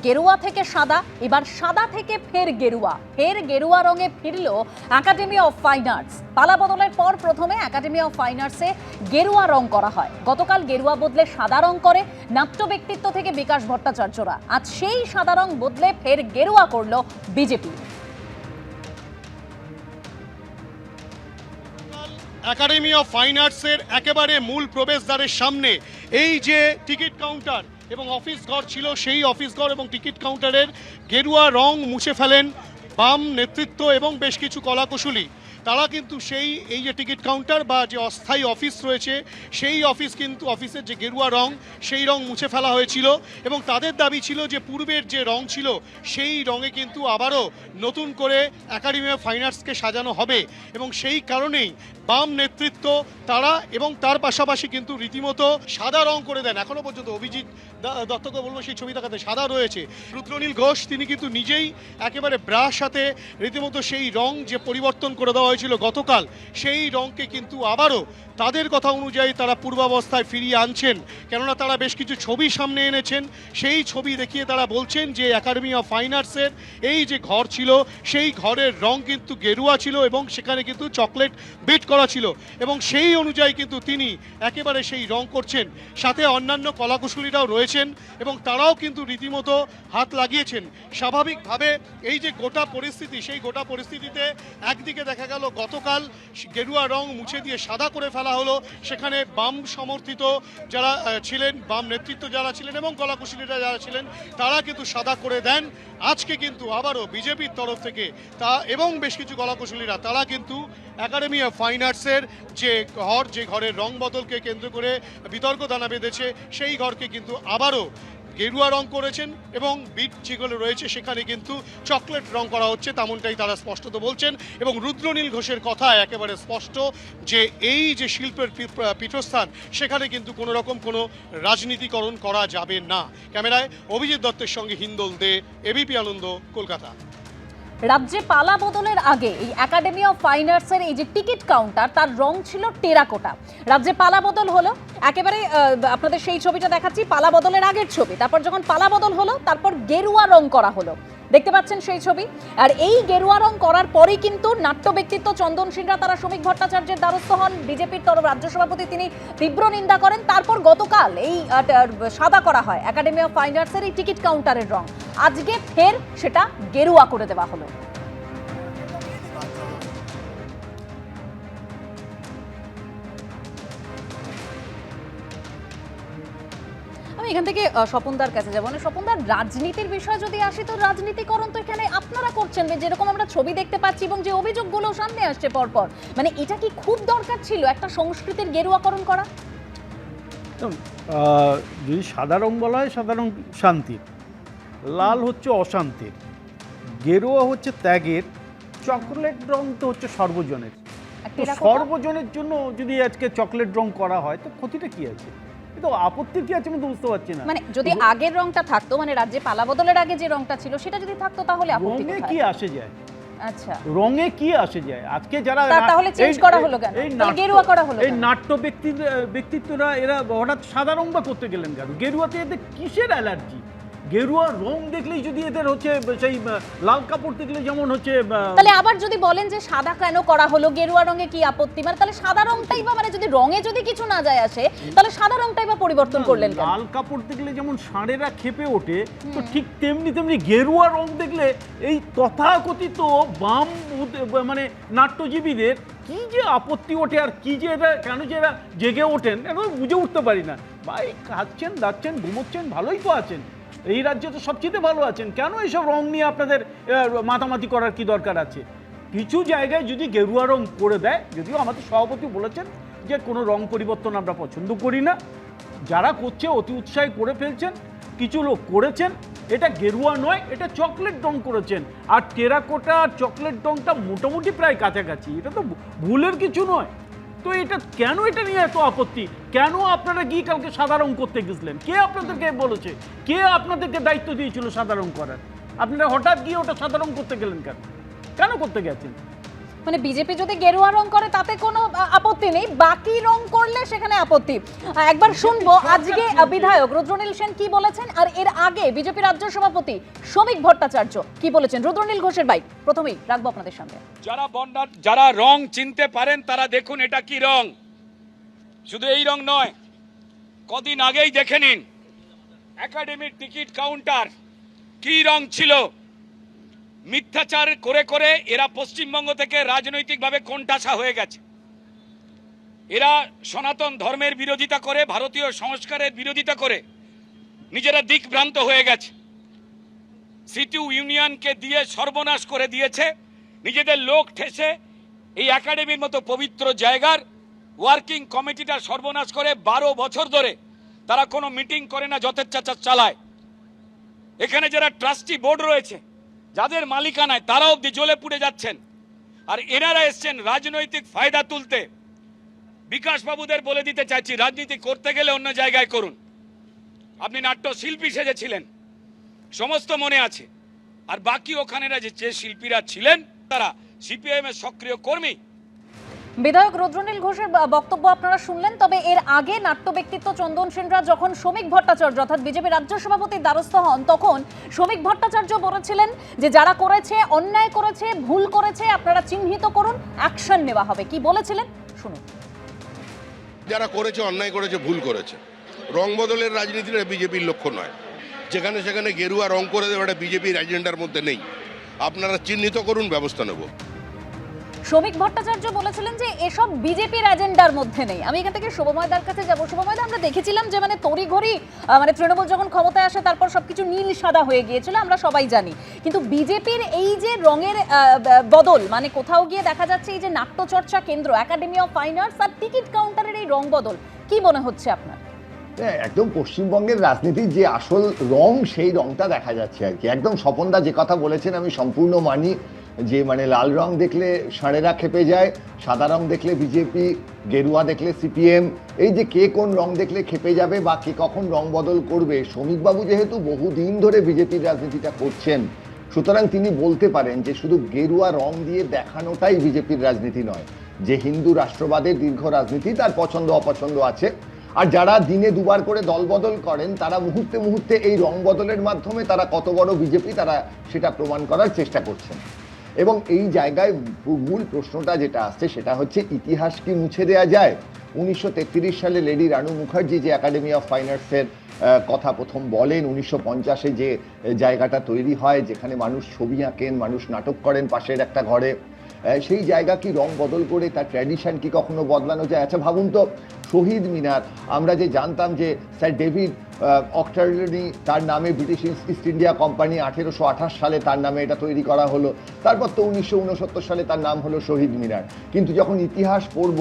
গেরুয়া থেকে সাদা, এবার সাদা থেকে ফের গেরুয়া রঙে ফিরল একাডেমি অফ ফাইন আর্টস। পালা বদলের পর প্রথমে একাডেমি অফ ফাইন আর্টসে গেরুয়া রং করা হয়। গতকাল গেরুয়া বদলে সাদা রং করে নাট্য ব্যক্তিত্ব থেকে বিকাশ ভট্টাচার্যরা। আজ সেই সাদা রং বদলে ফের গেরুয়া করল বিজেপি। একাডেমি অফ ফাইন আর্টসের একেবারে মূল প্রবেশদ্বারের সামনে এই যে টিকিট কাউন্টার এবং অফিস ঘর ছিল, সেই অফিস ঘর এবং টিকিট কাউন্টারের গেরুয়া রং মুছে ফেলেন বাম নেতৃত্ব এবং বেশ কিছু কলাকুশলী। তারা কিন্তু এই যে টিকিট কাউন্টার বা যে অস্থায়ী অফিস রয়েছে, সেই অফিসের যে গেরুয়া রং, সেই রং মুছে ফেলা হয়েছিল এবং তাদের দাবি ছিল যে পূর্বের যে রং ছিল সেই রঙে কিন্তু আবারও নতুন করে একাডেমি অফ ফাইন আর্টসকে সাজানো হবে এবং সেই কারণেই বাম নেতৃত্ব তারা এবং তার পাশাপাশি কিন্তু রীতিমতো সাদা রং করে দেন। এখনো পর্যন্ত অভিজিৎ দত্তকে বলবো সেই ছবি দেখাতে, সাদা রয়েছে। রুদ্রনীল ঘোষ তিনি কিন্তু নিজেই একেবারে ব্রাশ হাতে রীতিমতো সেই রং যে পরিবর্তন করে দেওয়া হয়েছিল গতকাল, সেই রংকে কিন্তু আবারও তাদের কথা অনুযায়ী তারা পূর্বাবস্থায় ফিরিয়ে আনছেন। কেননা তারা বেশ কিছু ছবি সামনে এনেছেন, সেই ছবি দেখিয়ে তারা বলছেন যে একাডেমি অফ ফাইন আর্টসের এই যে ঘর ছিল, সেই ঘরের রং কিন্তু গেরুয়া ছিল এবং সেখানে কিন্তু চকলেট বিট করা ছিল এবং সেই অনুযায়ী কিন্তু তিনি একেবারে সেই রং করছেন। সাথে অন্যান্য কলাকুশলীরাও রয়েছেন এবং তারাও কিন্তু রীতিমতো হাত লাগিয়েছেন। স্বাভাবিকভাবে এই যে গোটা পরিস্থিতি, সেই গোটা পরিস্থিতিতে একদিকে দেখা গেল গতকাল গেরুয়া রং মুছে দিয়ে সাদা করে ফেলা হলো, সেখানে বাম সমর্থিত যারা ছিলেন, বাম নেতৃত্ব যারা ছিলেন এবং কলাকুশলীরা যারা ছিলেন তারা কিন্তু সাদা করে দেন। আজকে কিন্তু আবারও বিজেপির তরফ থেকে এবং বেশ কিছু কলাকুশলীরা তারা কিন্তু একাডেমি অফ ফাইন আর্টসের যে ঘরের রং বদলকে কেন্দ্র করে বিতর্ক দানা বেঁধেছে, সেই ঘরকে কিন্তু আবারও গেরুয়া রং করেছেন এবং বিট যেগুলো রয়েছে সেখানে কিন্তু চকলেট রং করা হচ্ছে, তেমনটাই তারা স্পষ্টত বলছেন। এবং রুদ্রনীল ঘোষের কথা একেবারে স্পষ্ট যে এই যে শিল্পের পীঠস্থান, সেখানে কিন্তু কোনো রকম কোনো রাজনীতিকরণ করা যাবে না। ক্যামেরায় অভিজিৎ দত্তের সঙ্গে হিন্দোল দে, এবিপি আনন্দ, কলকাতা। রাজ্যে পালা বদলের আগে এই একাডেমি অফ ফাইন আর্টসের এই যে টিকিট কাউন্টার, তার রং ছিল টেরাকোটা। রাজ্যে পালা বদল হলো, একেবারে আপনাদের সেই ছবিটা দেখাচ্ছি, পালা বদলের আগের ছবি। তারপর যখন পালা বদল হলো, তারপর গেরুয়া রং করা হলো, দেখতে পাচ্ছেন সেই ছবি। আর এই গেরুয়া রং করার পরেই কিন্তু নাট্য ব্যক্তিত্ব চন্দন সিনহা তারা শ্রমিক ভট্টাচার্যের দ্বারস্থ হন। বিজেপির রাজ্য সভাপতি তিনি তীব্র নিন্দা করেন। তারপর গতকাল এই সাদা করা হয় একাডেমি অফ ফাইন আর্টসের এই টিকিট কাউন্টারের রং। আজকে ফের সেটা গেরুয়া করে দেওয়া হলো। আমি এখান থেকে স্বপনদার কাছে যাবো। স্বপনদার, রাজনীতির বিষয় যদি আসি, তো রাজনীতিকরণ তো এখানে আপনারা করছেন, যেরকম আমরা ছবি দেখতে পাচ্ছি এবং যে অভিযোগগুলো সামনে আসছে পরপর, মানে এটা কি খুব দরকার ছিল একটা সংস্কৃতির গেরুয়াকরণ করা? যদি সাদা রং বলা হয়, সাদা রং শান্তির, লাল হচ্ছে অশান্তির, গেরুয়া হচ্ছে ত্যাগের, চকলেট রং তো হচ্ছে সর্বজনের। সর্বজনের জন্য যদি আজকে চকলেট রং করা হয় তো ক্ষতিটা কি আছে? তো আপত্তির কি আছে আমি তো বুঝতে পারছি না। মানে যদি আগের রংটা থাকতো, মানে রাজ্যে পালা বদলের আগে যে রংটা ছিল সেটা যদি থাকতো, তাহলে আপত্তি কোথায়? রঙে কি আসে যায়? আচ্ছা, রঙে কি আসে যায়? আজকে যারা তাহলে চেঞ্জ করা হলো কেন, গেরুয়া করা হলো? এই নাট্য ব্যক্তিত্বরা এরা হঠাৎ সাদা রং বা করতে গেলেন কেন? গেরুয়াতে এদের কিসের অ্যালার্জি? গেরুয়া রং দেখলেই যদি এদের হচ্ছে সেই লাল কাপড় দেখলে যেমন হচ্ছে, তাহলে আবার যদি বলেন যে সাদা কেন করা হলো, গেরুয়া রঙে কি আপত্তি? মানে তাহলে সাদা রংটাই বা, মানে যদি রঙে যদি কিছু না যায় আসে, তাহলে সাদা রংটাই বা পরিবর্তন করলেন কেন? লাল কাপড় দেখলে যেমন ষাঁড়েরা খেপে ওঠে, তো ঠিক তেমনি গেরুয়া রং দেখলে এই তথাকথিত বাম মানে নাট্যজীবীদের কি যে আপত্তি ওঠে আর কি যে এরা কেন যে এরা জেগে ওঠেন, এটা বুঝে উঠতে পারি না। ভাই, খাচ্ছেন, দাচ্ছেন, ঘুমোচ্ছেন, ভালোই তো আছেন, এই রাজ্যে তো সবচেয়ে ভালো আছেন, কেন এইসব রং নিয়ে আপনাদের মাতামাতি করার কি দরকার আছে? কিছু জায়গায় যদি গেরুয়া রং করে দেয়, যদিও আমাদের সভাপতি বলেছেন যে কোনো রং পরিবর্তন আমরা পছন্দ করি না, যারা করছে অতি উৎসাহে করে ফেলছেন, কিছু লোক করেছেন, এটা গেরুয়া নয়, এটা চকলেট রং করেছেন। আর টেরাকোটা আর চকলেট রংটা মোটামুটি প্রায় কাছাকাছি, এটা তো ভুলের কিছু নয়। তো এটা কেন, এটা নিয়ে এত আপত্তি কেন? আপনারা গিয়ে কালকে সাদা রং করতে গেছিলেন, কে আপনাদেরকে বলেছে? কে আপনাদেরকে দায়িত্ব দিয়েছিল সাদা রং করার? আপনারা হঠাৎ গিয়ে ওটা সাদা রং করতে গেলেন কেন? কেন করতে গেছেন? মানে বিজেপি যদি গেরুয়া রং করে তাতে কোনো আপত্তি নেই, বাকি রং করলে সেখানে আপত্তি। একবার শুনবো আজকে বিধায়ক রুদ্রনীল সেন কি বলেছেন, আর এর আগে বিজেপি রাজ্য সভাপতি শ্রমিক ভট্টাচার্য কি বলেছেন। রুদ্রনীল ঘোষের বাইট প্রথমেই রাখবো আপনাদের সামনে। যারা রং চিনতে পারেন তারা দেখুন এটা কি রং। শুধু এই রং নয়, কদিন আগেই দেখে নিন একাডেমির টিকিট কাউন্টার কি রং ছিল। মিথ্যাচার করে করে এরা পশ্চিমবঙ্গ থেকে রাজনৈতিকভাবে কোণঠাসা হয়ে গেছে। এরা সনাতন ধর্মের বিরোধিতা করে, ভারতীয় সংস্কারের বিরোধিতা করে নিজেরা দিকভ্রান্ত হয়ে গেছে। সিটি ইউনিয়নকে দিয়ে সর্বনাশ করে দিয়েছে, নিজেদের লোক ঠেসে এই একাডেমির মতো পবিত্র জায়গার ওয়ার্কিং কমিটিটা সর্বনাশ করে 12 বছর ধরে তারা কোনো মিটিং করে না, যথেচ্ছাচার চালায়। এখানে যারা ট্রাস্টি বোর্ড রয়েছে, যাদের মালিকানায়, তারা অবধি জ্বলে পুড়ে যাচ্ছেন। আর এনারা এসছেন রাজনৈতিক ফায়দা তুলতে। বিকাশ বাবুদের বলে দিতে চাইছি, রাজনীতি করতে গেলে অন্য জায়গায় করুন। আপনি নাট্য শিল্পী সেজেছিলেন, সমস্ত মনে আছে। আর বাকি ওখানেরা যে শিল্পীরা ছিলেন তারা সিপিআইএম এর সক্রিয় কর্মী। বিধায়ক রুদ্রনীল ঘোষের বক্তব্য আপনারা শুনলেন। তবে এর আগে নাট্য ব্যক্তিত্ব চন্দন সেনরা যখন শ্রমিক ভট্টাচার্য অর্থাৎ বিজেপি রাজ্য সভাপতির দ্বারস্থ হন, তখন শ্রমিক ভট্টাচার্য বলেছিলেন যে যারা করেছে, অন্যায় করেছে, ভুল করেছে, আপনারা চিহ্নিত করুন, অ্যাকশন নেওয়া হবে। কি বলেছিলেন শুনুন। যারা করেছে, অন্যায় করেছে, ভুল করেছে, রং বদলের রাজনীতিটা বিজেপির লক্ষ্য নয়। যেখানে সেখানে গেরুয়া রং করে দেওয়া এটা বিজেপির এজেন্ডার মধ্যে নেই। আপনারা চিহ্নিত করুন, ব্যবস্থা নেব। শ্রমিক ভট্টাচার্য বলেছিলেন যে এসব বিজেপির এজেন্ডার মধ্যে নেই। আমি এখান থেকে শুভময়দার কাছে যাবো। শুভময়দা, আমরা দেখেছিলাম যে মানে তড়িঘড়ি মানে তৃণমূল যখন ক্ষমতায় আসে তারপর সবকিছু নীল সাদা হয়ে গিয়েছিল, আমরা সবাই জানি। কিন্তু বিজেপির এই যে রঙের বদল, মানে কোথাও গিয়ে দেখা যাচ্ছে এই যে নাট্যচর্চা কেন্দ্র, একাডেমি অফ ফাইন আর্টস আর টিকিট কাউন্টারের এই রং বদল, কি মনে হচ্ছে আপনার? একদম পশ্চিমবঙ্গের রাজনীতির যে আসল রং, সেই রংটা দেখা যাচ্ছে আর কি। একদম স্বপনদা যে কথা বলেছেন আমি সম্পূর্ণ মানি, যে মানে লাল রং দেখলে ষাঁড়েরা খেপে যায়, সাদা রং দেখলে বিজেপি, গেরুয়া দেখলে সিপিএম। এই যে কে কোন রং দেখলে খেপে যাবে বা কে কখন রং বদল করবে, শ্রমিকবাবু যেহেতু বহুদিন ধরে বিজেপির রাজনীতিটা করছেন, সুতরাং তিনি বলতে পারেন যে শুধু গেরুয়া রং দিয়ে দেখানোটাই বিজেপির রাজনীতি নয়। যে হিন্দু রাষ্ট্রবাদের দীর্ঘ রাজনীতি, তার পছন্দ অপছন্দ আছে। আর যারা দিনে দুবার করে দলবদল করেন, তারা মুহূর্তে মুহূর্তে এই রং বদলের মাধ্যমে তারা কত বড় বিজেপি, তারা সেটা প্রমাণ করার চেষ্টা করছেন। এবং এই জায়গায় মূল প্রশ্নটা যেটা আসছে সেটা হচ্ছে, ইতিহাস কি মুছে দেওয়া যায়? 1933 সালে লেডি রানু মুখার্জি যে একাডেমি অফ ফাইন আর্টসের কথা প্রথম বলেন, 1950-এ যে জায়গাটা তৈরি হয়, যেখানে মানুষ ছবি আঁকেন, মানুষ নাটক করেন পাশের একটা ঘরে, সেই জায়গা কি রং বদল করে তার ট্র্যাডিশন কি কখনো বদলানো যায়? আচ্ছা ভাবুন তো, শহীদ মিনার আমরা যে জানতাম যে স্যার ডেভিড অক্টারলি, তার নামে ব্রিটিশ ইস্ট ইন্ডিয়া কোম্পানি 1828 সালে তার নামে এটা তৈরি করা হলো। তারপর তো 1969 সালে তার নাম হলো শহীদ মিনার। কিন্তু যখন ইতিহাস পড়ব,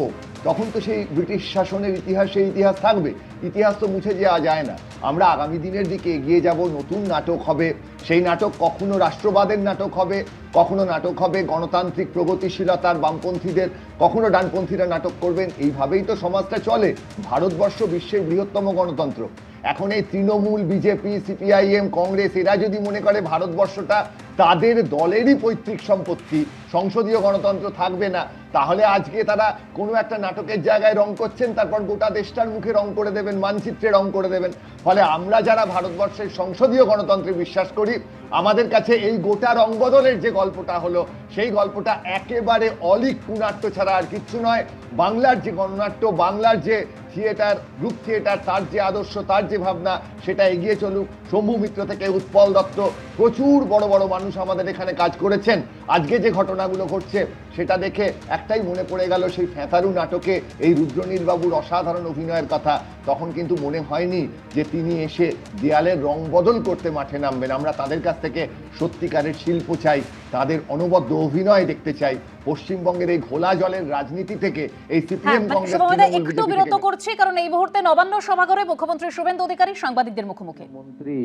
তখন তো সেই ব্রিটিশ শাসনের ইতিহাস, সেই ইতিহাস থাকবে। ইতিহাস তো মুছে যাওয়া যায় না। আমরা আগামী দিনের দিকে এগিয়ে যাব, নতুন নাটক হবে। সেই নাটক কখনো রাষ্ট্রবাদের নাটক হবে, কখনো নাটক হবে গণতান্ত্রিক প্রগতিশীলতার বামপন্থীদের, কখনো ডানপন্থীরা নাটক করবেন। এইভাবেই তো সমাজটা চলে। ভারতবর্ষ বিশ্বের বৃহত্তম গণতন্ত্র। এখন এই তৃণমূল, বিজেপি, সিপিআইএম, কংগ্রেস, এরা যদি মনে করে ভারতবর্ষটা তাদের দলেরই পৈতৃক সম্পত্তি, সংসদীয় গণতন্ত্র থাকবে না, তাহলে আজকে তারা কোনো একটা নাটকের জায়গায় রং করছেন, তারপর গোটা দেশটার মুখে রং করে দেবেন, মানচিত্রে রং করে দেবেন। ফলে আমরা যারা ভারতবর্ষের সংসদীয় গণতন্ত্রে বিশ্বাস করি, আমাদের কাছে এই গোটা রং বদলের যে গল্পটা হলো, সেই গল্পটা একেবারে অলিক কুনাট্য ছাড়া আর কিচ্ছু নয়। বাংলার যে গণনাট্য, বাংলার যে থিয়েটার, গ্রুপ থিয়েটার, তার যে আদর্শ, তার যে ভাবনা, সেটা এগিয়ে চলুক। শম্ভু মিত্র থেকে উৎপল দত্ত, প্রচুর বড় বড় মানুষ আমাদের এখানে কাজ করেছেন। আজকে যে ঘটনাগুলো ঘটছে সেটা দেখে একটাই মনে পড়ে গেল সেই ফ্যাঁথারু নাটকে এই রুদ্রনীল বাবুর অসাধারণ অভিনয়ের কথা। তখন কিন্তু মনে হয়নি যে তিনি এসে দেয়ালের রং বদল করতে মাঠে নামবেন। আমরা তাদের কাছ থেকে সত্যিকারের শিল্প চাই, তাদের অনবদ্য অভিনয় দেখতে চাই। পশ্চিমবঙ্গের এই ঘোলা জলের রাজনীতি থেকে এই সিপিএম কংগ্রেস একটু বিরত করছি, কারণ এই মুহূর্তে নবান্ন সভাঘরে মুখ্যমন্ত্রী শুভেন্দু অধিকারী সাংবাদিকদের মুখোমুখি। মন্ত্রী,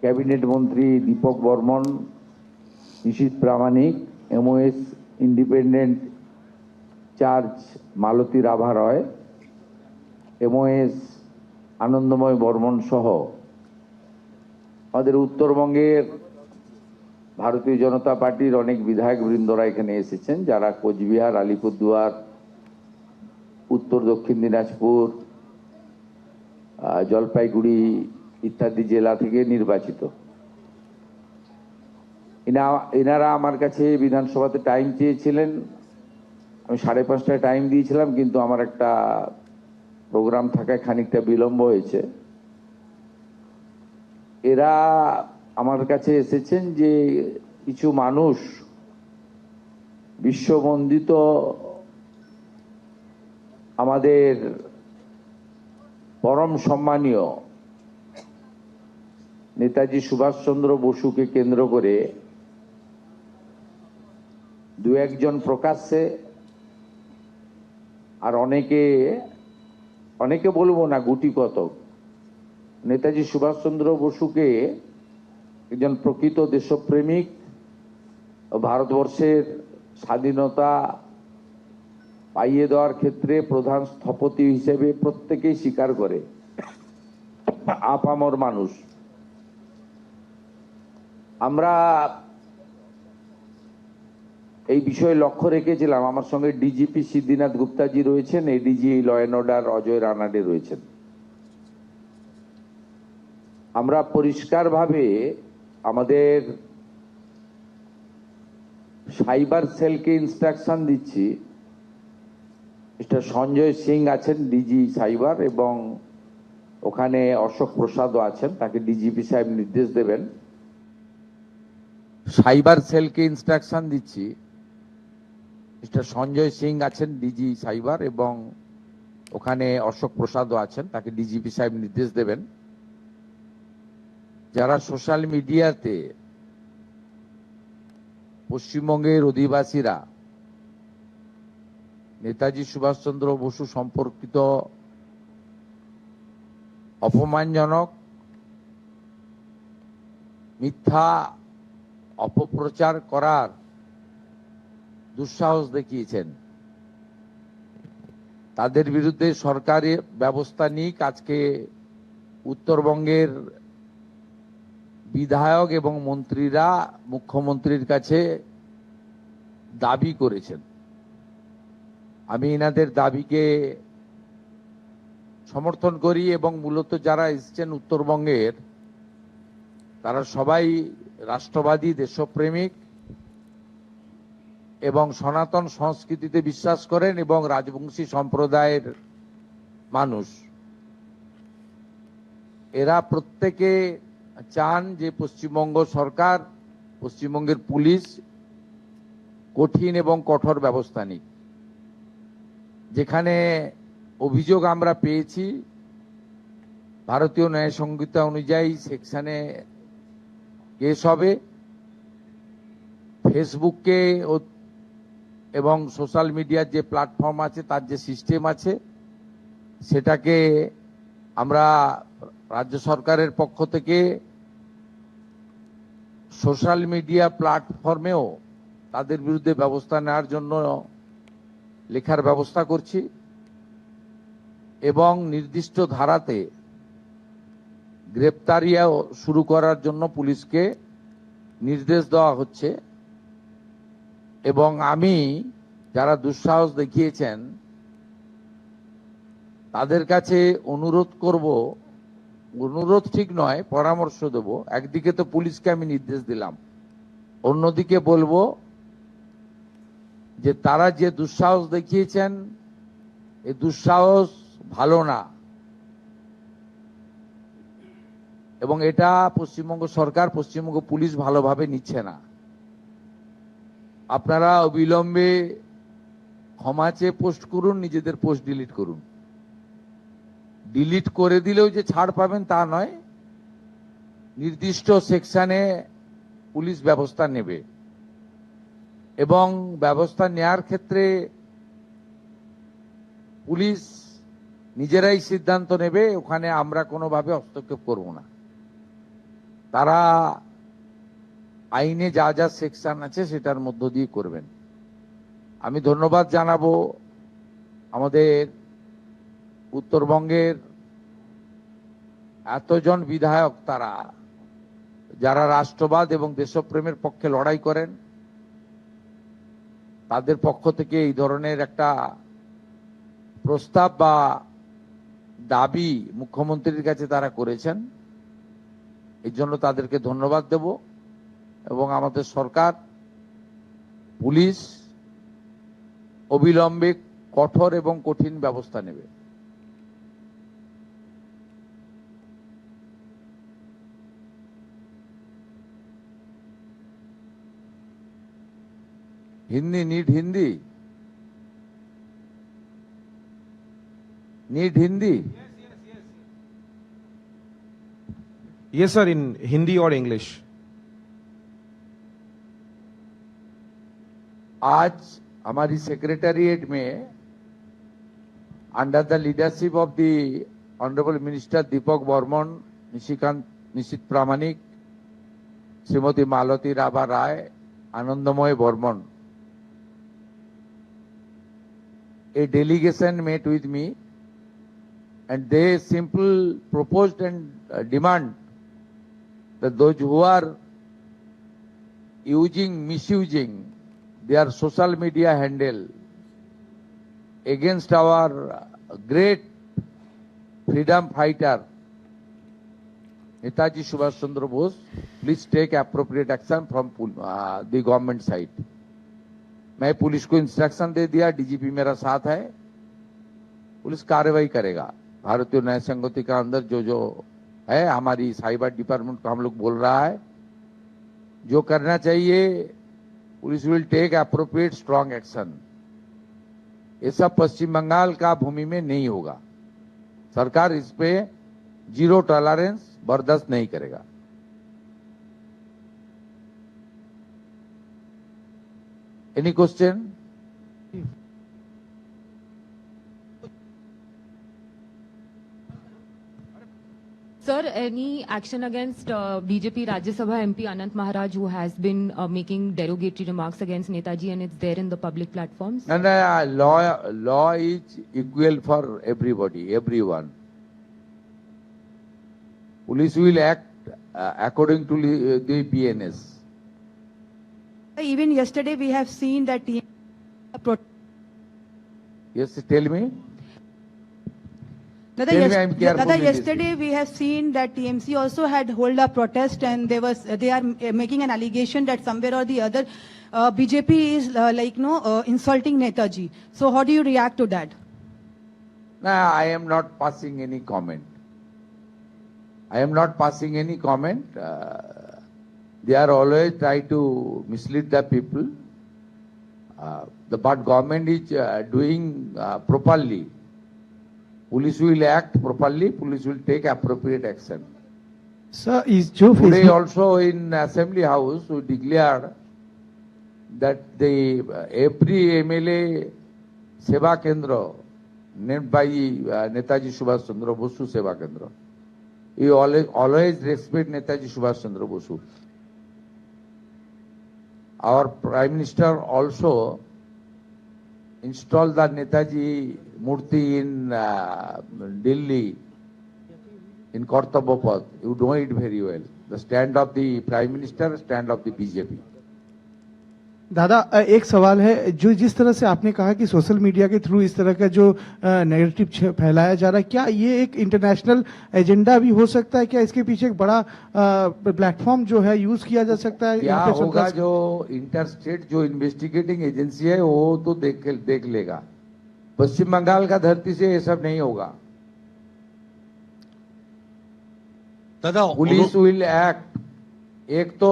ক্যাবিনেট মন্ত্রী দীপক বর্মন, নিশীথ প্রামাণিক, এমওএস ইন্ডিপেন্ডেন্ট চার্জ মালতী রাভা রয়, এমওএস আনন্দময় বর্মন সহ আমাদের উত্তরবঙ্গের ভারতীয় জনতা পার্টির অনেক বিধায়ক বৃন্দরা এখানে এসেছেন, যারা কোচবিহার, আলিপুরদুয়ার, উত্তর দক্ষিণ দিনাজপুর, জলপাইগুড়ি ইত্যাদি জেলা থেকে নির্বাচিত। এনারা আমার কাছে বিধানসভাতে টাইম চেয়েছিলেন। আমি 5:30টায় টাইম দিয়েছিলাম, কিন্তু আমার একটা প্রোগ্রাম থাকায় খানিকটা বিলম্ব হয়েছে। এরা আমার কাছে এসেছেন যে কিছু মানুষ বিশ্ববন্দিত আমাদের পরম সম্মানীয় নেতাজি সুভাষচন্দ্র বসুকে কেন্দ্র করে দু একজন প্রকাশ্যে আর অনেকে বলবো না, গুটি কতক নেতাজি সুভাষচন্দ্র বসুকে একজন প্রকৃত দেশপ্রেমিক, ভারতবর্ষের স্বাধীনতা পাইয়ে দেওয়ার ক্ষেত্রে প্রধান স্থপতি হিসেবে প্রত্যেকেই স্বীকার করে, আপামর মানুষ। আমরা এই বিষয়ে লক্ষ্য রেখেছিলাম। আমার সঙ্গে ডিজিপি সিদ্ধিনাথ গুপ্তাজি রয়েছেন, ADG law and order Ajay Ranade রয়েছেন। আমরা পরিষ্কারভাবে আমাদের সাইবার সেলকে ইনস্ট্রাকশন দিচ্ছি। মিস্টার সঞ্জয় সিং আছেন ডিজি সাইবার, এবং ওখানে অশোক প্রসাদও আছেন, তাকে ডিজিপি সাহেব নির্দেশ দেবেন। সাইবার সেলকে ইনস্ট্রাকশন দিচ্ছি, মিস্টার সঞ্জয় সিং আছেন ডিজি সাইবার, এবং ওখানে অশোক প্রসাদও আছেন, তাকে ডিজিপি সাহেব নির্দেশ দেবেন। যারা সোশ্যাল মিডিয়াতে পশ্চিমবঙ্গের অধিবাসীরা নেতাজি সুভাষচন্দ্র বসু সম্পর্কিত অপমানজনক মিথ্যা অপপ্রচার করার দুঃসাহস দেখিয়েছেন, তাদের বিরুদ্ধে সরকারি ব্যবস্থা নিক আজকে উত্তরবঙ্গের বিধায়ক এবং মন্ত্রীরা মুখ্যমন্ত্রীর কাছে দাবি করেছেন। আমি এনাদের দাবিকে সমর্থন করি, এবং মূলত যারা এসেছেন উত্তরবঙ্গের, তারা সবাই রাষ্ট্রবাদী, দেশপ্রেমিক এবং সনাতন সংস্কৃতিতে বিশ্বাস করেন এবং রাজবংশী সম্প্রদায়ের মানুষ। এরা প্রত্যেকে চান যে পশ্চিমবঙ্গ সরকার, পশ্চিমবঙ্গের পুলিশ কঠিন এবং কঠোর ব্যবস্থা নিক। যেখানে অভিযোগ আমরা পেয়েছি, ভারতীয় ন্যায় সংহিতা অনুযায়ী সেকশনে কেস হবে। ফেসবুককে এবং সোশ্যাল মিডিয়ার যে প্ল্যাটফর্ম আছে, তার যে সিস্টেম আছে, সেটাকে আমরা রাজ্য সরকারের পক্ষ থেকে সোশ্যাল মিডিয়া প্ল্যাটফর্মেও তাদের বিরুদ্ধে ব্যবস্থা নেওয়ার জন্য লেখার ব্যবস্থা করছি, এবং নির্দিষ্ট ধারাতে গ্রেপ্তারিও শুরু করার জন্য পুলিশকে নির্দেশ দেওয়া হচ্ছে। এবং আমি যারা দুঃসাহস দেখিয়েছেন তাদের কাছে অনুরোধ করব, অনুরোধ ঠিক নয়, পরামর্শ দেব। একদিকে তো পুলিশকে আমি নির্দেশ দিলাম, অন্যদিকে বলবো যে তারা যে দুঃসাহস দেখিয়েছেন, এই দুঃসাহস ভালো না, এবং এটা পশ্চিমবঙ্গ সরকার, পশ্চিমবঙ্গ পুলিশ ভালোভাবে নিচ্ছে না। আপনারা অবিলম্বে ক্ষমা চেয়ে পোস্ট করুন, নিজেদের পোস্ট ডিলিট করুন। ডিলিট করে দিলেও যে ছাড় পাবেন তা নয়, নির্দিষ্ট সেকশনে পুলিশ ব্যবস্থা নেবে, এবং ব্যবস্থা নেওয়ার ক্ষেত্রে পুলিশ নিজেরাই সিদ্ধান্ত নেবে, ওখানে আমরা কোনোভাবে হস্তক্ষেপ করব না। তারা আইনে যা যা সেকশন আছে সেটার মধ্য দিয়ে করবেন। আমি ধন্যবাদ জানাবো আমাদের উত্তরবঙ্গের এতজন বিধায়ক, তারা যারা রাষ্ট্রবাদ এবং দেশপ্রেমের পক্ষে লড়াই করেন তাদের পক্ষ থেকে এই ধরনের একটা প্রস্তাব বা দাবি মুখ্যমন্ত্রীর কাছে তারা করেছেন, এই জন্য তাদেরকে ধন্যবাদ দেব। এবং আমাদের সরকার, পুলিশ অবিলম্বে কঠোর এবং কঠিন ব্যবস্থা নেবে। Hindi need Hindi need Hindi Yes, sir, in Hindi or English. आज हमारी सेक्रेटेरिएट में under the leadership of the honourable minister Dipak Barman, Nisith Pramanik, Shrimati Malati Rabha Roy, Anandamay Barman, a delegation met with me and they simple proposed and demand that those who are misusing their social media handle against our great freedom fighter Netaji Subhash Chandra Bose, please take appropriate action from the government side. मैं police को instruction दे दिया, DGP मेरा साथ है, police कार्रवाई करेगा। भारतीय न्याय संगति का अंदर जो जो है, हमारी साइबर डिपार्टमेंट को हम लोग बोल रहा है, जो करना चाहिए police will take appropriate strong action. ये सब पश्चिम बंगाल का भूमि में नहीं होगा। सरकार इस पे जीरो टॉलरेंस बर्दाश्त नहीं करेगा। Any question? Sir, any action against BJP Rajya Sabha MP Anant Maharaj, who has been making derogatory remarks against Netaji, and it's there in the public platforms? And law is equal for everybody, everyone. Police will act according to the PNS. Even yesterday we have seen that Yes, tell me. Dada, Tell me, I'm careful Dada, with yesterday we have seen that TMC also had hold a protest and they are making an allegation that somewhere or the other BJP is insulting Netaji. So how do you react to that? No, I am not passing any comment. I am not passing any comment. They are always try to mislead the people. But government is doing properly. Police will act properly. Police will take appropriate action. Sir, is Joe Today also in Assembly House we declared that the every MLA Seva Kendra named by Netaji Subhash Chandra Bosu Seva Kendra. We always respect Netaji Subhash Chandra Bosu. Our Prime Minister also installed the Netaji Murti in Delhi, in Kartavya Path. You know it very well. The stand of the Prime Minister, stand of the BJP. दादा एक सवाल है, जो जिस तरह से आपने कहा कि सोशल मीडिया के थ्रू इस तरह का जो नैरेटिव फैलाया जा रहा है, क्या ये एक इंटरनेशनल एजेंडा भी हो सकता है? क्या इसके पीछे एक बड़ा प्लेटफॉर्म जो है यूज किया जा सकता है? क्या होगा, जो इंटरस्टेट जो इन्वेस्टिगेटिंग एजेंसी है वो तो देख लेगा। पश्चिम बंगाल का धरती से ये सब नहीं होगा। Police will act. एक तो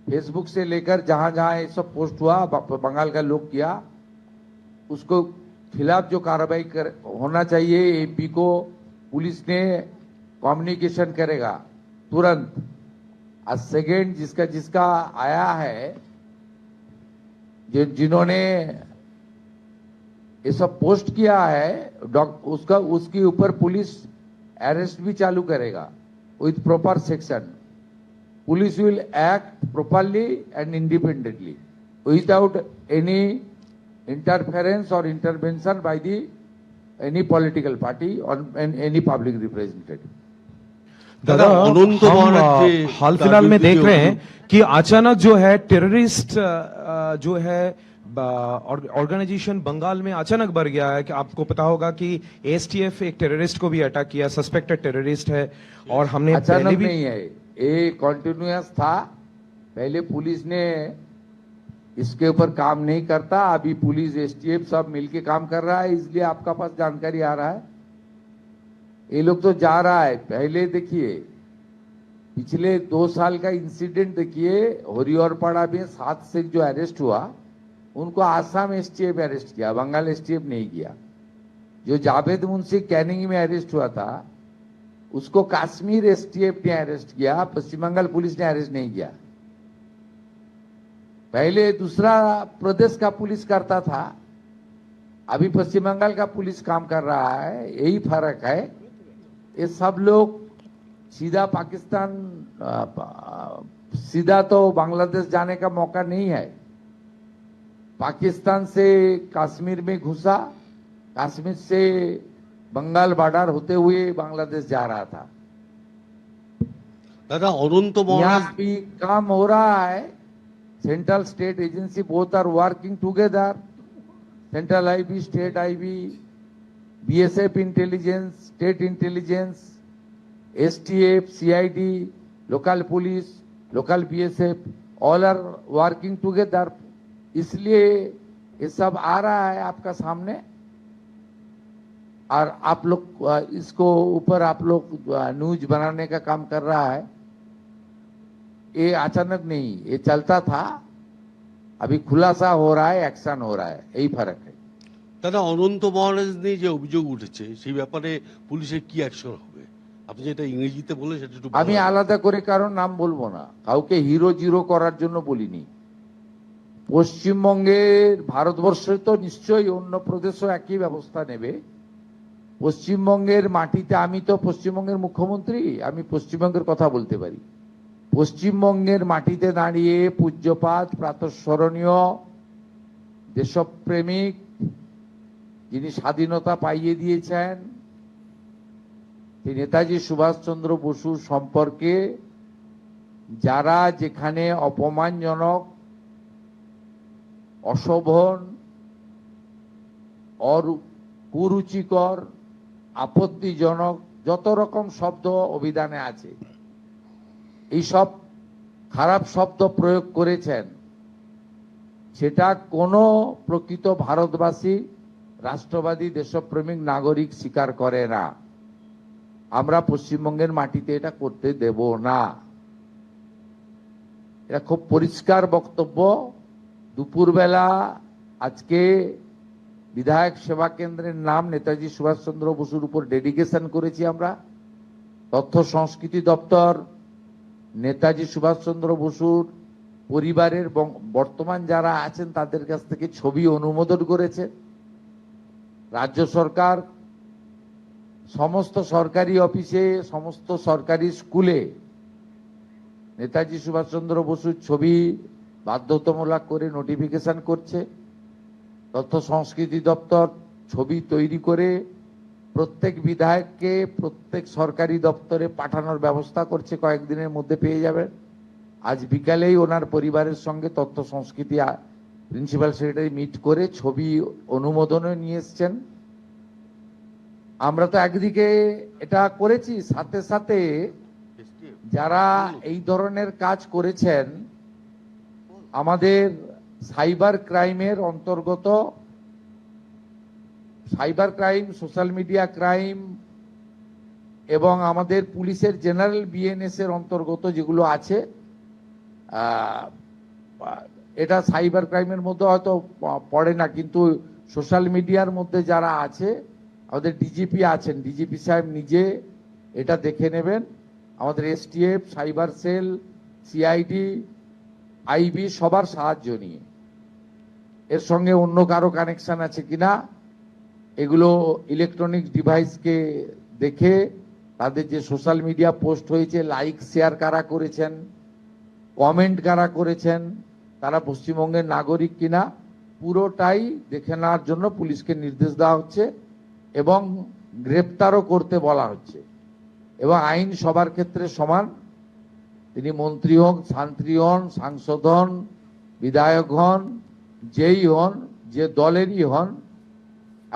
फेसबुक से लेकर जहां जहां ये सब पोस्ट हुआ, बंगाल का लोग किया, उसको खिलाफ जो कार्रवाई होना चाहिए, एपी को पुलिस ने कम्युनिकेशन करेगा तुरंत। आज सेकेंड जिसका आया है, जिन्होंने ये सब पोस्ट किया है, उसके ऊपर पुलिस अरेस्ट भी चालू करेगा with proper section. Police will act properly and independently without any interference or intervention by any political party or any public representative. दादा हम हाल फिलहाल में देख रहे हैं कि अचानक जो है टेररिस्ट जो है ऑर्गेनाइजेशन बंगाल में अचानक बढ़ गया है कि आपको पता होगा कि एसटीएफ एक टेररिस्ट को भी अटैक किया, सस्पेक्टेड टेररिस्ट है। और हमने पहले अचानक भी नहीं है, ये कॉन्टिन्यूअस था। पहले पुलिस ने इसके ऊपर काम नहीं करता, अभी पुलिस एसटीएफ सब मिलके काम कर रहा है, इसलिए आपका पास जानकारी आ रहा है। ये लोग तो जा रहा है। पहले देखिए पिछले 2 साल का इंसिडेंट देखिए, हरिहरपाड़ा में 7 सिख जो अरेस्ट हुआ उनको आसाम एसटीएफ अरेस्ट किया, बंगाल एसटीएफ नहीं किया। जो जावेद मुंशी कैनिंग में अरेस्ट हुआ था उसको कश्मीर एसटीएफ ने अरेस्ट किया, पश्चिम बंगाल पुलिस ने अरेस्ट नहीं किया। पहले दूसरा प्रदेश का पुलिस करता था, अभी पश्चिम बंगाल का पुलिस काम कर रहा है, यही फर्क है। ये सब लोग सीधा पाकिस्तान, सीधा तो बांग्लादेश जाने का मौका नहीं है। पाकिस्तान से कश्मीर में घुसा, कश्मीर से बंगाल बॉर्डर होते हुए बांग्लादेश जा रहा था। दादा अनंत यहाँ भी काम हो रहा है। Central state agency both are working together, central IB, state IB, BSF intelligence, state intelligence, STF, CID, local police, local BSF, all are working together. इसलिए ये सब आ रहा है आपका सामने, और आप लोग इसको ऊपर आप लोग न्यूज बनाने का काम कर रहा है। ये अचानक नहीं, ये चलता था, अभी खुलासा हो रहा है, एक्शन हो रहा है, यही फर्क है। দাদা অনন্ত মহারাজ নিয়ে যে অভিযোগ উঠেছে সেই ব্যাপারে পুলিশের কি অ্যাকশন হবে? আপনি যেটা ইংরেজিতে বলেন সেটা একটু আমি আলাদা করে কারণ নাম বলবো না, কাউকে হিরো জিরো করার জন্য বলিনি। পশ্চিমবঙ্গের, ভারতবর্ষে তো নিশ্চয়ই অন্য প্রদেশও একই ব্যবস্থা নেবে। পশ্চিমবঙ্গের মাটিতে, আমি তো পশ্চিমবঙ্গের মুখ্যমন্ত্রী, আমি পশ্চিমবঙ্গের কথা বলতে পারি। পশ্চিমবঙ্গের মাটিতে দাঁড়িয়ে পূজ্যপাত, প্রাতঃস্মরণীয় দেশপ্রেমিক, যিনি স্বাধীনতা পাইয়ে দিয়েছেন, নেতাজি সুভাষচন্দ্র বসুর সম্পর্কে যারা যেখানে অপমানজনক, অশোভন, কুরুচিকর, আপত্তিজনক যত রকম শব্দ অভিধানে আছে, এইসব খারাপ শব্দ প্রয়োগ করেছেন, সেটা কোনো প্রকৃত ভারতবাসী, রাষ্ট্রবাদী, দেশপ্রেমিক নাগরিক স্বীকার করে না। আমরা পশ্চিমবঙ্গের মাটিতে এটা করতে দেব না। এটা খুব পরিষ্কার বক্তব্য। দুপুরবেলা আজকে বিধায়ক সেবা কেন্দ্রের নাম নেতাজি সুভাষচন্দ্র বসুর উপর ডেডিকেশন করেছি আমরা। তথ্য সংস্কৃতি দপ্তর নেতাজি সুভাষচন্দ্র বসুর পরিবারের বর্তমান যারা আছেন তাদের কাছ থেকে ছবি অনুমোদন করেছে। রাজ্য সরকার সমস্ত সরকারি অফিসে, সমস্ত সরকারি স্কুলে নেতাজি সুভাষচন্দ্র বসুর ছবি বাধ্যতামূলক করে নোটিফিকেশন করছে। তথ্য সংস্কৃতি দপ্তর ছবি তৈরি করে প্রত্যেক বিধায়ককে প্রত্যেক সরকারি দপ্তরে পাঠানোর ব্যবস্থা করছে, কয়েকদিনের মধ্যে পেয়ে যাবেন। আজ বিকালেই ওনার পরিবারের সঙ্গে তথ্য সংস্কৃতি প্রিন্সিপাল সেক্রেটারি মিট করে ছবি অনুমোদনও নিয়ে এসছেন। আমরা তো একদিকে এটা করেছি, সাথে সাথে যারা এই ধরনের কাজ করেছেন আমাদের সাইবার ক্রাইমের অন্তর্গত, cyber crime, social media crime এবং আমাদের পুলিশের জেনারেল বিএনএস এর অন্তর্গত যেগুলো আছে, এটা সাইবার ক্রাইমের মধ্যে হয়তো পড়ে না, কিন্তু সোশ্যাল মিডিয়ার মধ্যে যারা আছে, আমাদের ডিজিপি আছেন, ডিজিপি সাহেব নিজে এটা দেখে নেবেন। আমাদের STF, cyber cell, CID, IB সবার সাহায্য নিয়ে, এর সঙ্গে অন্য কারো কানেকশন আছে কিনা এগুলো ইলেকট্রনিক ডিভাইসকে দেখে তাদের যে সোশ্যাল মিডিয়া পোস্ট হয়েছে, লাইক শেয়ার কারা করেছেন, কমেন্ট কারা করেছেন, তারা পশ্চিমবঙ্গের নাগরিক কিনা পুরোটাই দেখে নেওয়ার জন্য পুলিশকে নির্দেশ দেওয়া হচ্ছে এবং গ্রেপ্তারও করতে বলা হচ্ছে। এবং আইন সবার ক্ষেত্রে সমান। তিনি মন্ত্রী হন, ছাত্রী হন, সাংসদ হন, বিধায়ক হন, যেই হন, যে দলেরই হন,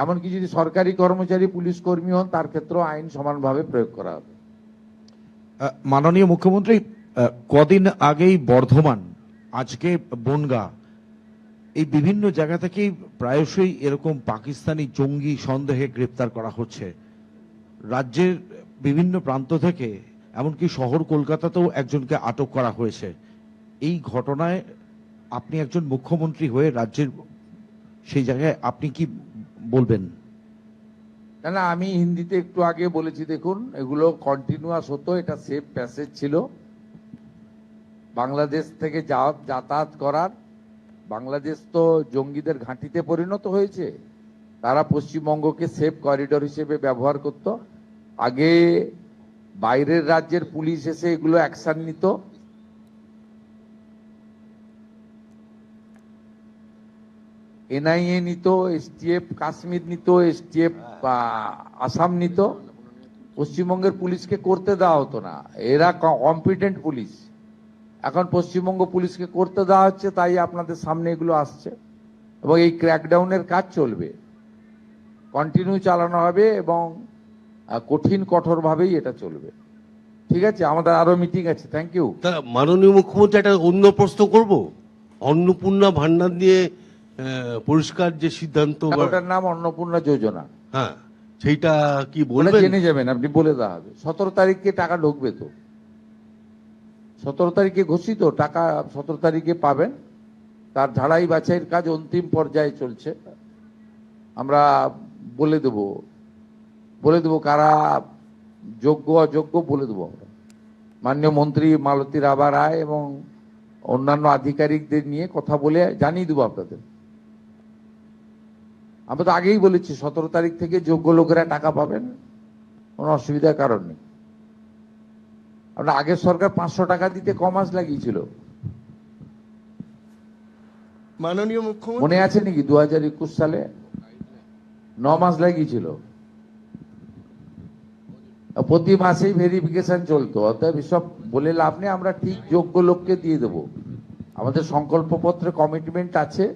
এমনকি যদি সরকারি কর্মচারী, পুলিশ কর্মী হন, তার ক্ষেত্রেও আইন সমানভাবে প্রয়োগ করা হবে। মাননীয় মুখ্যমন্ত্রী, কদিন আগেই বর্ধমান, আজকে বনগা, এই বিভিন্ন জায়গা থেকেই প্রায়শই এরকম পাকিস্তানি জঙ্গি সন্দেহে গ্রেপ্তার করা হচ্ছে। রাজ্যের বিভিন্ন প্রান্ত থেকে এমনকি শহর কলকাতাতেও একজনকে আটক করা হয়েছে। এই ঘটনায় আপনি একজন মুখ্যমন্ত্রী হয়ে রাজ্যের সেই জায়গায় আপনি কি বলবেন? না না, আমি হিন্দিতে একটু আগে বলেছি, দেখুন এগুলো কন্টিনিউয়াস হতো, এটা সেফ প্যাসেজ ছিল বাংলাদেশ থেকে যাতায়াত করার। বাংলাদেশ তো জঙ্গিদের ঘাঁটিতে পরিণত হয়েছে, তারা পশ্চিমবঙ্গকে সেফ করিডোর হিসেবে ব্যবহার করত। আগে বাইরের রাজ্যের পুলিশ এসে এগুলো অ্যাকশন নিত, এনআইএ নিত, এসটিএফ কাশ্মীর নিত, এসটিএফ আসাম নিত। পশ্চিমবঙ্গের পুলিশকে করতে দেওয়া হতো না, এরা কম্পিটেন্ট পুলিশ। এখন পশ্চিমবঙ্গ পুলিশকে করতে দেওয়া হচ্ছে, তাই আপনাদের সামনে এগুলো আসছে এবং এই ক্র্যাকডাউনের কাজ চলবে, কন্টিনিউ চালানো হবে এবং কঠিন কঠোরভাবেই এটা চলবে। ঠিক আছে, আমাদের আরো মিটিং আছে। Thank you. মাননীয় মুখ্যমন্ত্রী, একটা অন্য প্রশ্ন করব। অন্নপূর্ণা ভান্ডার নিয়ে পরিষ্কার যে সিদ্ধান্ত, ওটার নাম অন্নপূর্ণা যোজনা। হ্যাঁ, সেইটা কি বলে বলবেন? জেনে যাবেন, আপনি বলে দেওয়া হবে। 17 তারিখে টাকা ঢুকবে, তো 17 তারিখে ঘোষিত টাকা 17 তারিখে পাবেন। তার ঝাড়াই বাছাইয়ের কাজ অন্তিম পর্যায়ে চলছে। আমরা বলে দেব কারা যোগ্য অযোগ্য বলে দেবো আমরা। মাননীয় মন্ত্রী মালতী রাভা রায় এবং অন্যান্য আধিকারিকদের নিয়ে কথা বলে জানিয়ে দেবো আপনাদের। আমরা তো আগেই বলেছি 17 তারিখ থেকে যোগ্য লোকেরা টাকা পাবেন, কোনো অসুবিধার কারণ নেই। আমরা আগের সরকার 500 টাকা দিতে ক মাস লাগিয়েছিল মাননীয় মুখ্যমন্ত্রী, মনে আছে নাকি? 2021 সালে 9 মাস লাগিয়েছিল, প্রতি মাসেই ভেরিফিকেশন চলতো। অতএব এসব বলে লাভ নেই, আমরা ঠিক যোগ্য লোককে দিয়ে দেব। আমাদের সংকল্পপত্রে কমিটমেন্ট আছে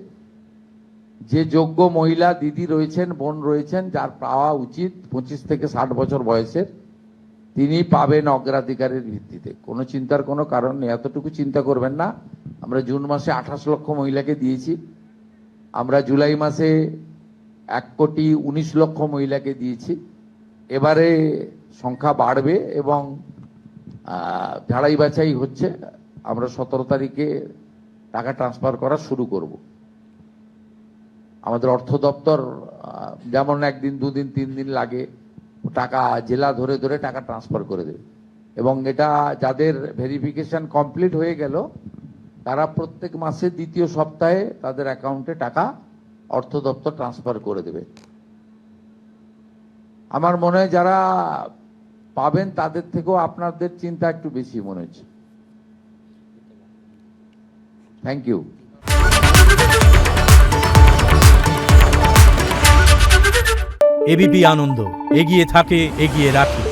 যে যোগ্য মহিলা দিদি রয়েছেন, বোন রয়েছেন, যার পাওয়া উচিত 25 থেকে 60 বছর বয়সের, তিনি পাবেন অগ্রাধিকারের ভিত্তিতে। কোনো চিন্তার কোনো কারণ নেই, এতটুকু চিন্তা করবেন না। আমরা জুন মাসে 28 লক্ষ মহিলাকে দিয়েছি, আমরা জুলাই মাসে 1,19 লক্ষ মহিলাকে দিয়েছি। এবারে সংখ্যা বাড়বে এবং ঝাড়াই বাছাই হচ্ছে। আমরা 17 তারিখে টাকা ট্রান্সফার করা শুরু করব। আমাদের অর্থ দপ্তর যেমন 1 দিন 2 দিন 3 দিন লাগে, টাকা জেলা ধরে ধরে টাকা ট্রান্সফার করে দেবে। এবং এটা যাদের ভেরিফিকেশন কমপ্লিট হয়ে গেল, তারা প্রত্যেক মাসের 2য় সপ্তাহে তাদের অ্যাকাউন্টে টাকা অর্থ দপ্তর ট্রান্সফার করে দেবে। আমার মনে হয় যারা পাবেন তাদের থেকেও আপনাদের চিন্তা একটু বেশি মনে হচ্ছে। Thank you. এবিপি আনন্দ, এগিয়ে থাকে, এগিয়ে রাখে।